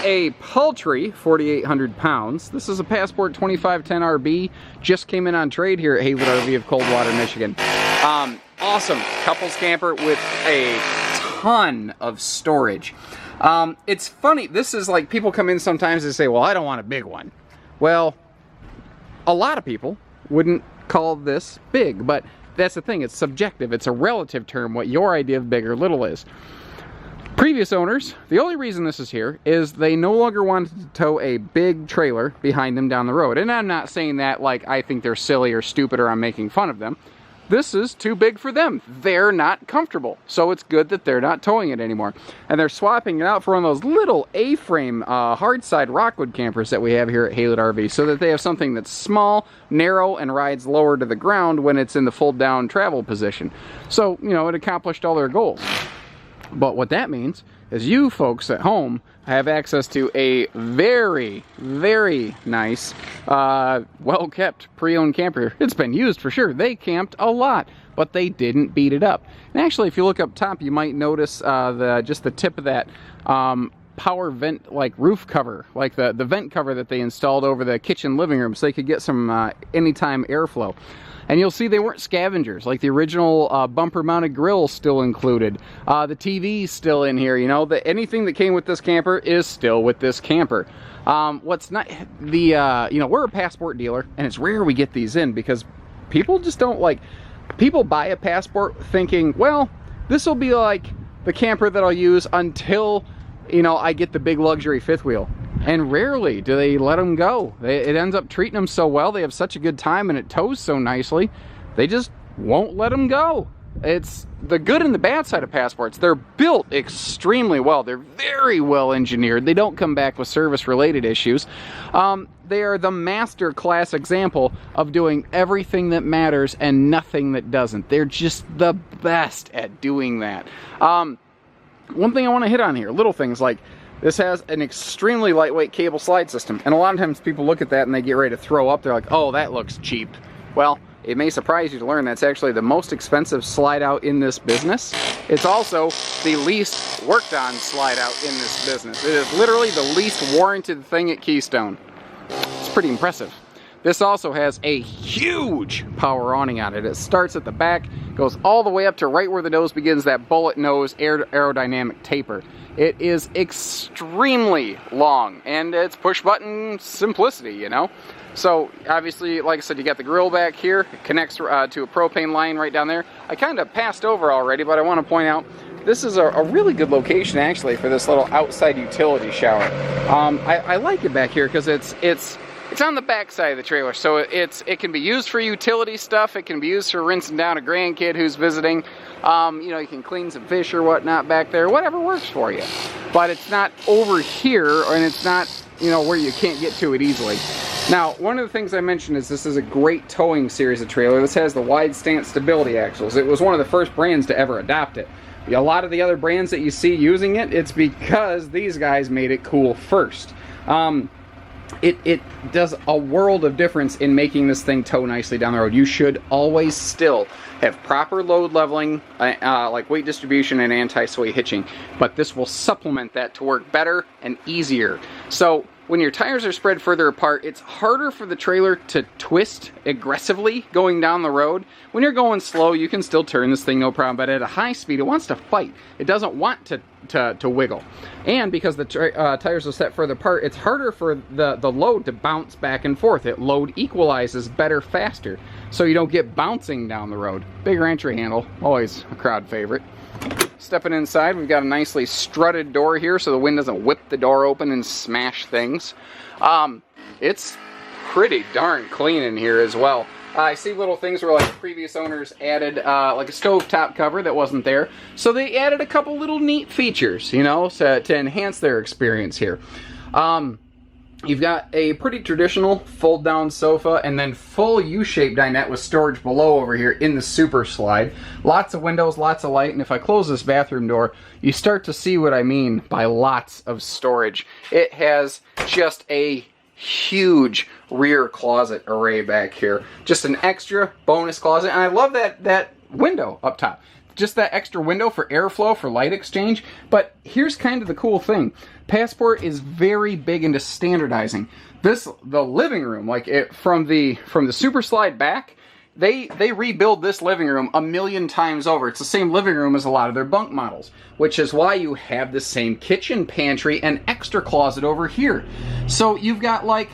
a paltry 4,800 pounds. This is a Passport 2510RB. Just came in on trade here at Hayward RV of Coldwater, Michigan. Awesome couples camper with a ton of storage. It's funny, this is like, people come in sometimes and say, well, I don't want a big one. Well, a lot of people wouldn't call this big, but that's the thing, it's subjective. It's a relative term, what your idea of big or little is. Previous owners, the only reason this is here is they no longer wanted to tow a big trailer behind them down the road. And I'm not saying that like I think they're silly or stupid or I'm making fun of them. This is too big for them. They're not comfortable. So it's good that they're not towing it anymore. And they're swapping it out for one of those little A-frame hard-side Rockwood campers that we have here at Hayward RV, so that they have something that's small, narrow, and rides lower to the ground when it's in the fold-down travel position. So, you know, it accomplished all their goals. But what that means is you folks at home have access to a very, very nice, well-kept pre-owned camper. It's been used for sure. They camped a lot, but they didn't beat it up. And actually, if you look up top, you might notice just the tip of that power vent, like roof cover, like the vent cover that they installed over the kitchen living room so they could get some anytime airflow. And you'll see they weren't scavengers, like the original bumper-mounted grill still included. The TV's still in here, you know. Anything that came with this camper is still with this camper. What's not, you know, we're a Passport dealer, and it's rare we get these in because people just don't like, people buy a Passport thinking, well, this will be like the camper that I'll use until, you know, I get the big luxury fifth wheel. And rarely do they let them go. It ends up treating them so well, they have such a good time, and it tows so nicely, they just won't let them go. It's the good and the bad side of Passports. They're built extremely well. They're very well engineered. They don't come back with service-related issues. They are the master class example of doing everything that matters and nothing that doesn't. They're just the best at doing that. One thing I want to hit on here, little things like, this has an extremely lightweight cable slide system, and a lot of times people look at that and they get ready to throw up. They're like, oh, that looks cheap. Well, it may surprise you to learn that's actually the most expensive slide out in this business. It's also the least worked on slide out in this business. It is literally the least warranted thing at Keystone. It's pretty impressive. This also has a huge power awning on it. It starts at the back, goes all the way up to right where the nose begins, that bullet nose aerodynamic taper. It is extremely long, and it's push button simplicity, you know. So obviously, like I said, you got the grill back here. It connects to a propane line right down there. I kind of passed over already, but I want to point out this is a really good location actually for this little outside utility shower. I like it back here because it's on the back side of the trailer, so it can be used for utility stuff. It can be used for rinsing down a grandkid who's visiting. You know, you can clean some fish or whatnot back there, whatever works for you. But it's not over here, and it's not, you know, where you can't get to it easily. Now, one of the things I mentioned is this is a great towing series of trailer. This has the wide stance stability axles. It was one of the first brands to ever adopt it. A lot of the other brands that you see using it, it's because these guys made it cool first. It does a world of difference in making this thing tow nicely down the road. You should always still have proper load leveling, like weight distribution and anti-sway hitching, but this will supplement that to work better and easier. So when your tires are spread further apart, it's harder for the trailer to twist aggressively going down the road. When you're going slow, you can still turn this thing no problem, but at a high speed, it wants to fight. It doesn't want to wiggle. And because the tires are set further apart, it's harder for the load to bounce back and forth. It load equalizes better faster, so you don't get bouncing down the road. Bigger entry handle, always a crowd favorite. Stepping inside, we've got a nicely strutted door here so the wind doesn't whip the door open and smash things. It's pretty darn clean in here as well. I see little things where like previous owners added like a stovetop cover that wasn't there. So they added a couple little neat features, you know, to enhance their experience here. You've got a pretty traditional fold-down sofa and then full U-shaped dinette with storage below over here in the super slide. Lots of windows, lots of light, and if I close this bathroom door, you start to see what I mean by lots of storage. It has just a huge rear closet array back here. Just an extra bonus closet, and I love that window up top. just that extra window for airflow, for light exchange. But here's kind of the cool thing. Passport is very big into standardizing. The living room, like from the Super Slide back, they rebuild this living room 1,000,000 times over. It's the same living room as a lot of their bunk models, which is why you have the same kitchen, pantry, and extra closet over here. So you've got like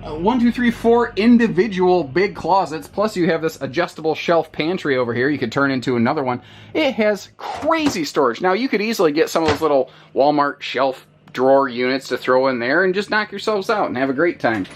1, 2, 3, 4 individual big closets, plus you have this adjustable shelf pantry over here you could turn into another one. It has crazy storage. Now you could easily get some of those little Walmart shelf drawer units to throw in there and just knock yourselves out and have a great time.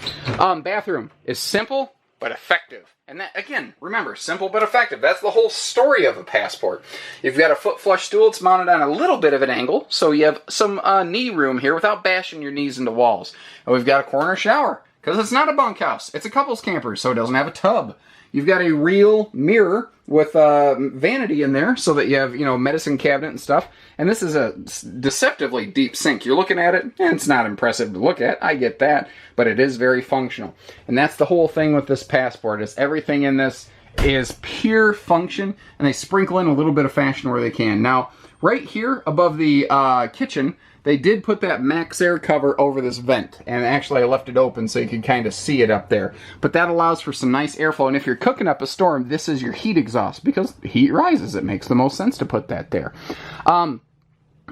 Bathroom is simple but effective. And that, again, remember, simple but effective. That's the whole story of a Passport. You've got a foot flush stool. It's mounted on a little bit of an angle, so you have some knee room here without bashing your knees into walls. And we've got a corner shower, because it's not a bunkhouse. It's a couples camper, so it doesn't have a tub. You've got a real mirror with vanity in there so that you have, medicine cabinet and stuff. And this is a deceptively deep sink. You're looking at it, and it's not impressive to look at. I get that, but it is very functional. And that's the whole thing with this Passport, is everything in this is pure function, and they sprinkle in a little bit of fashion where they can. Now, right here above the kitchen, they did put that Max Air cover over this vent, and actually I left it open so you can kind of see it up there. But that allows for some nice airflow, and if you're cooking up a storm, this is your heat exhaust, because heat rises. It makes the most sense to put that there.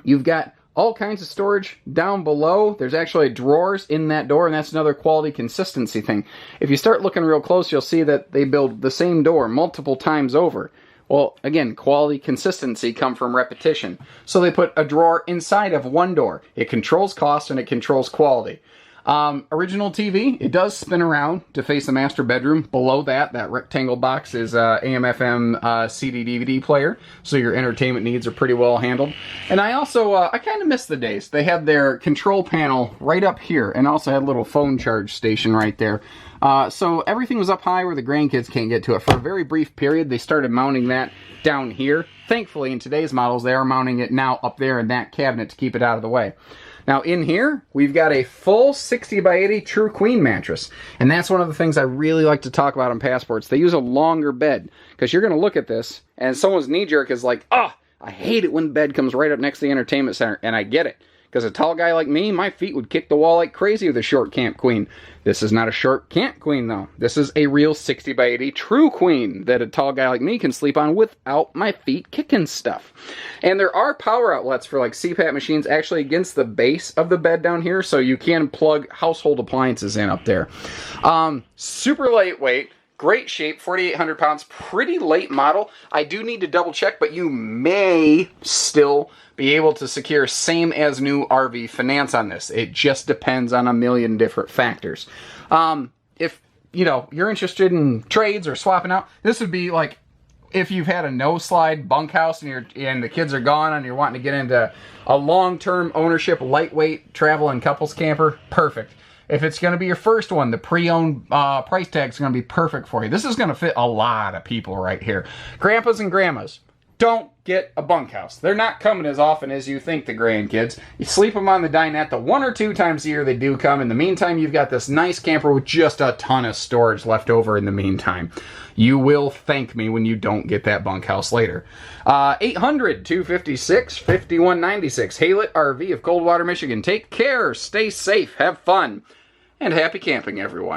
You've got all kinds of storage down below. There's actually drawers in that door, and that's another quality consistency thing. If you start looking real close, you'll see that they build the same door multiple times over. Well, again, quality, consistency come from repetition. So they put a drawer inside of one door. It controls cost and it controls quality. Original TV, it does spin around to face the master bedroom. Below that rectangle box is AM/FM CD DVD player, so your entertainment needs are pretty well handled. And I also, I kind of miss the days. They had their control panel right up here, and also had a little phone charge station right there. So everything was up high where the grandkids can't get to it. For a very brief period, they started mounting that down here. Thankfully, in today's models, they are mounting it now up there in that cabinet to keep it out of the way. Now in here, we've got a full 60 by 80 True Queen mattress. And that's one of the things I really like to talk about on Passports. They use a longer bed, because you're going to look at this, and someone's knee-jerk is like, I hate it when the bed comes right up next to the entertainment center. And I get it. Because a tall guy like me, my feet would kick the wall like crazy with a short camp queen. This is not a short camp queen, though. This is a real 60 by 80 true queen that a tall guy like me can sleep on without my feet kicking stuff. And there are power outlets for like CPAP machines actually against the base of the bed down here, so you can plug household appliances in up there. Super lightweight. Great shape, 4,800 pounds, pretty late model. I do need to double check, but you may still be able to secure same as new RV finance on this. It just depends on a million different factors. If you're interested in trades or swapping out, this would be like if you've had a no-slide bunkhouse and the kids are gone and you're wanting to get into a long-term ownership, lightweight travel and couples camper, perfect. If it's going to be your first one, the pre-owned price tag is going to be perfect for you. This is going to fit a lot of people right here. Grandpas and grandmas, don't get a bunkhouse. They're not coming as often as you think, the grandkids. You sleep them on the dinette the 1 or 2 times a year they do come. In the meantime, you've got this nice camper with just a ton of storage left over in the meantime. You will thank me when you don't get that bunkhouse later. 800-256-5196. Haylet RV of Coldwater, Michigan. Take care, stay safe, have fun, and happy camping, everyone.